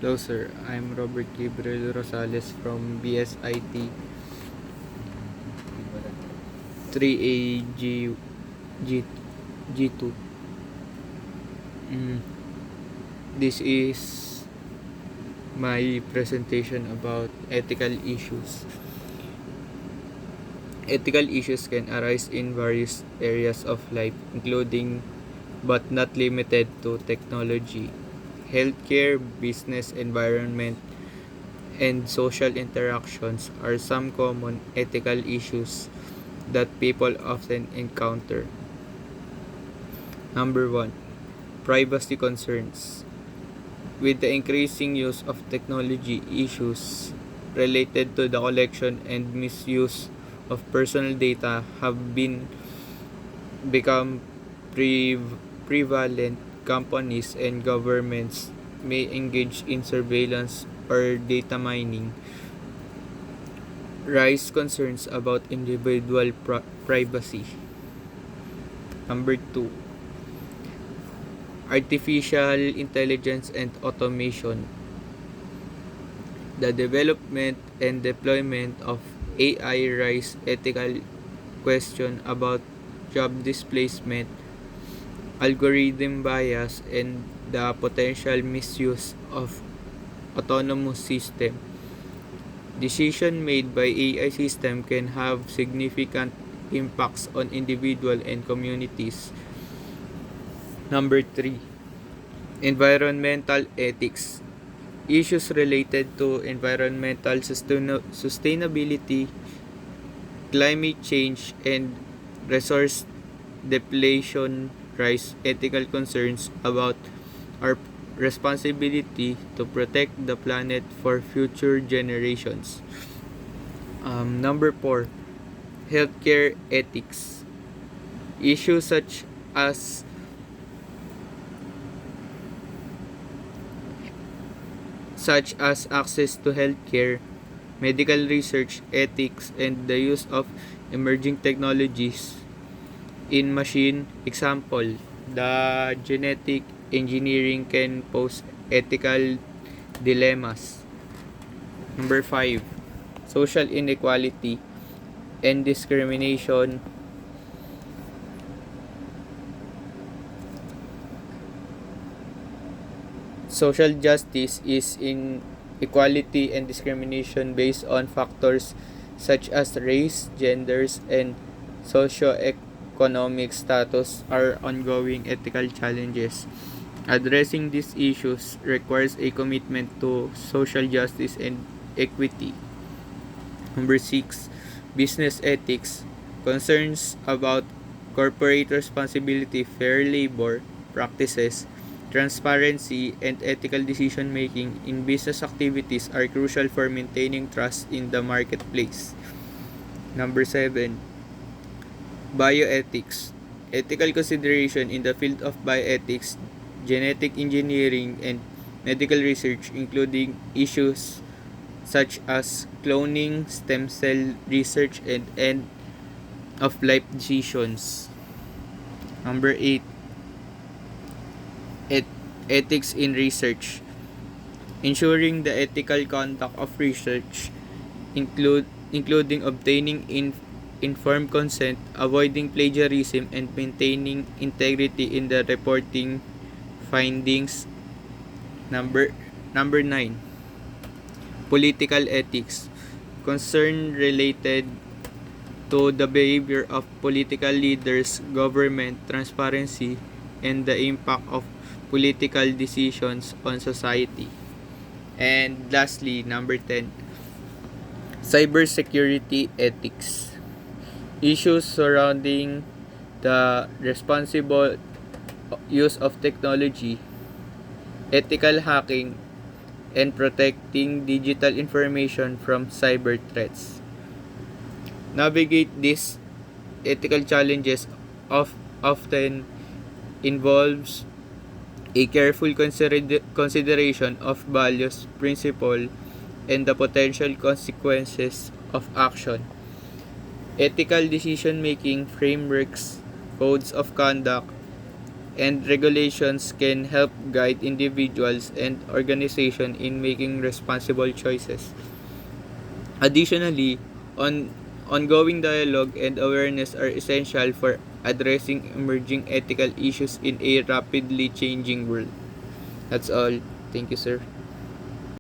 Hello sir, I'm Robert Gabriel Rosales from BSIT 3A G, G2. Mm, this is my presentation about ethical issues. Ethical issues can arise in various areas of life, including but not limited to technology, healthcare, business, environment, and social interactions are some common ethical issues that people often encounter. Number 1, privacy concerns. With the increasing use of technology, issues related to the collection and misuse of personal data have become prevalent. Companies and governments may engage in surveillance or data mining. Rise concerns about individual privacy. Number 2, artificial intelligence and automation. The development and deployment of AI raise ethical questions about job displacement, algorithm bias, and the potential misuse of autonomous system. Decision made by AI system can have significant impacts on individual and communities. Number 3, environmental ethics. Issues related to environmental sustainability, climate change, and resource depletion raise ethical concerns about our responsibility to protect the planet for future generations. Number 4, healthcare ethics. Issues such as access to healthcare, medical research ethics, and the use of emerging technologies in machine. Example, the genetic engineering can pose ethical dilemmas. Number 5, social inequality and discrimination. Social justice is inequality and discrimination based on factors such as race, genders, and socio-economic status are ongoing ethical challenges. Addressing these issues requires a commitment to social justice and equity. Number 6, business ethics. Concerns about corporate responsibility, fair labor practices, transparency, and ethical decision making in business activities are crucial for maintaining trust in the marketplace. Number 7, bioethics. Ethical consideration in the field of bioethics, genetic engineering, and medical research, including issues such as cloning, stem cell research, and end of life decisions. Number 8, ethics in research. Ensuring the ethical conduct of research, including obtaining informed consent, avoiding plagiarism, and maintaining integrity in the reporting findings. Number 9, political ethics. Concern related to the behavior of political leaders, government, transparency, and the impact of political decisions on society. And lastly, number 10, cybersecurity ethics. Issues surrounding the responsible use of technology, ethical hacking, and protecting digital information from cyber threats. Navigate these ethical challenges often involves a careful consideration of values, principle, and the potential consequences of action. Ethical decision-making frameworks, codes of conduct, and regulations can help guide individuals and organizations in making responsible choices. Additionally, ongoing dialogue and awareness are essential for addressing emerging ethical issues in a rapidly changing world. That's all. Thank you, sir.